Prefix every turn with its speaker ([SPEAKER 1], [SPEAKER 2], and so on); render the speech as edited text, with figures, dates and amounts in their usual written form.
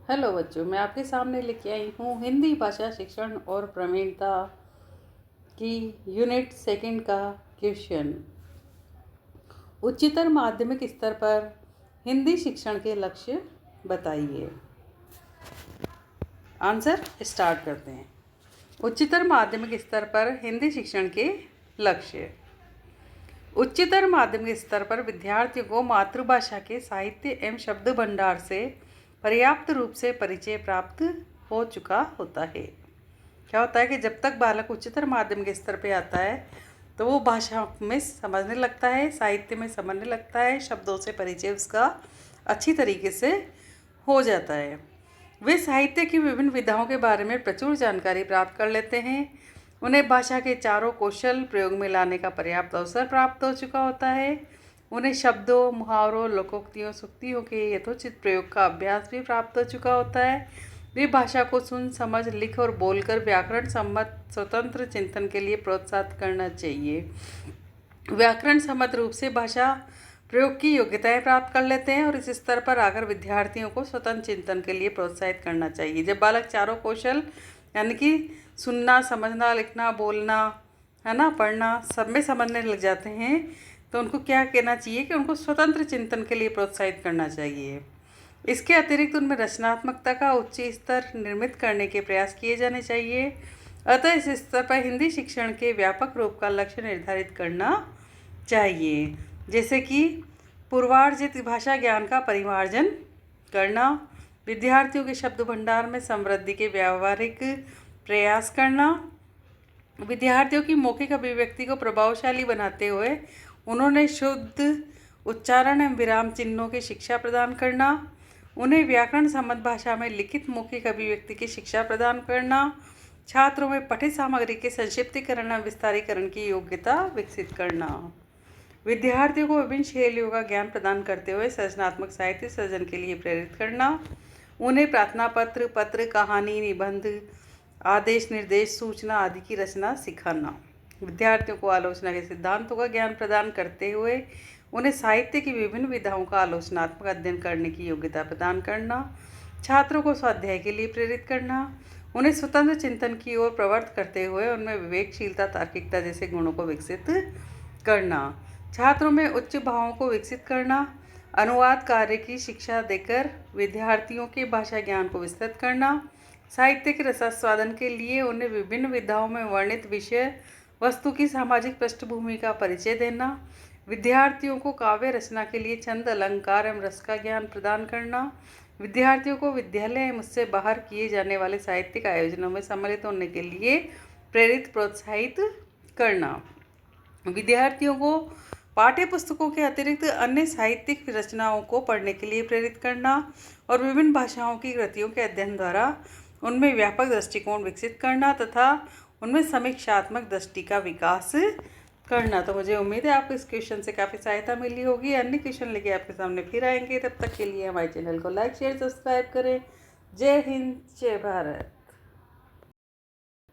[SPEAKER 1] Hello बच्चों, मैं आपके सामने लेके आई हूँ हिंदी भाषा शिक्षण और प्रवीणता की यूनिट सेकंड का क्वेश्चन। उच्चतर माध्यमिक स्तर पर हिंदी शिक्षण के लक्ष्य बताइए। आंसर स्टार्ट करते हैं। उच्चतर माध्यमिक स्तर पर हिंदी शिक्षण के लक्ष्य। उच्चतर माध्यमिक स्तर पर विद्यार्थियों को मातृभाषा के साहित्य एवं शब्द भंडार से पर्याप्त रूप से परिचय प्राप्त हो चुका होता है। क्या होता है कि जब तक बालक उच्चतर माध्यमिक स्तर पे आता है तो वो भाषा में समझने लगता है, साहित्य में समझने लगता है, शब्दों से परिचय उसका अच्छी तरीके से हो जाता है। वे साहित्य की विभिन्न विधाओं के बारे में प्रचुर जानकारी प्राप्त कर लेते हैं। उन्हें भाषा के चारों कौशल प्रयोग में लाने का पर्याप्त अवसर प्राप्त हो चुका होता है। उन्हें शब्दों, मुहावरों, लोकोक्तियों, सूक्तियों के यथोचित प्रयोग का अभ्यास भी प्राप्त हो चुका होता है। वे भाषा को सुन, समझ, लिख और बोलकर व्याकरण सम्मत स्वतंत्र चिंतन के लिए प्रोत्साहित करना चाहिए। व्याकरण सम्मत रूप से भाषा प्रयोग की योग्यताएं प्राप्त कर लेते हैं और इस स्तर पर आकर विद्यार्थियों को स्वतंत्र चिंतन के लिए प्रोत्साहित करना चाहिए। जब बालक चारों कौशल यानी कि सुनना, समझना, लिखना, बोलना, है ना, पढ़ना, सब में समझने लग जाते हैं तो उनको क्या कहना चाहिए कि उनको स्वतंत्र चिंतन के लिए प्रोत्साहित करना चाहिए। इसके अतिरिक्त उनमें रचनात्मकता का उच्च स्तर निर्मित करने के प्रयास किए जाने चाहिए। अतः इस स्तर पर हिंदी शिक्षण के व्यापक रूप का लक्ष्य निर्धारित करना चाहिए, जैसे कि पूर्वार्जित भाषा ज्ञान का परिमार्जन करना, विद्यार्थियों के शब्द भंडार में समृद्धि के व्यावहारिक प्रयास करना, विद्यार्थियों की मौखिक अभिव्यक्ति को प्रभावशाली बनाते हुए उन्होंने शुद्ध उच्चारण एवं विराम चिन्हों की शिक्षा प्रदान करना, उन्हें व्याकरण सम्मत भाषा में लिखित मौखिक अभिव्यक्ति की शिक्षा प्रदान करना, छात्रों में पठित सामग्री के संक्षिप्तीकरण एवं विस्तारीकरण की योग्यता विकसित करना, विद्यार्थियों को विभिन्न शैलियों का ज्ञान प्रदान करते हुए सृजनात्मक साहित्य सर्जन के लिए प्रेरित करना, उन्हें प्रार्थना पत्र, कहानी, निबंध, आदेश, निर्देश, सूचना आदि की रचना सिखाना, विद्यार्थियों को आलोचना के सिद्धांतों का ज्ञान प्रदान करते हुए उन्हें साहित्य की विभिन्न विधाओं का आलोचनात्मक अध्ययन करने की योग्यता प्रदान करना, छात्रों को स्वाध्याय के लिए प्रेरित करना, उन्हें स्वतंत्र चिंतन की ओर प्रवृत्त करते हुए उनमें विवेकशीलता, तार्किकता जैसे गुणों को विकसित करना, छात्रों में उच्च भावों को विकसित करना, अनुवाद कार्य की शिक्षा देकर विद्यार्थियों के भाषा ज्ञान को विस्तृत करना, साहित्य के रसास्वादन के लिए उन्हें विभिन्न विधाओं में वर्णित विषय वस्तु की सामाजिक पृष्ठभूमि का परिचय देना, विद्यार्थियों को काव्य रचना के लिए छंद, अलंकार एवं रस का ज्ञान प्रदान करना, विद्यार्थियों को विद्यालय एवं उससे बाहर किए जाने वाले साहित्यिक आयोजनों में सम्मिलित होने के लिए प्रेरित प्रोत्साहित करना, विद्यार्थियों को पाठ्य पुस्तकों के अतिरिक्त अन्य साहित्यिक रचनाओं को पढ़ने के लिए प्रेरित करना और विभिन्न भाषाओं की कृतियों के अध्ययन द्वारा उनमें व्यापक दृष्टिकोण विकसित करना तथा उनमें समीक्षात्मक दृष्टि का विकास करना। तो मुझे उम्मीद है आपको इस क्वेश्चन से काफ़ी सहायता मिली होगी। अन्य क्वेश्चन लेके आपके सामने फिर आएंगे। तब तक के लिए हमारे चैनल को लाइक, शेयर, सब्सक्राइब करें। जय हिंद, जय भारत।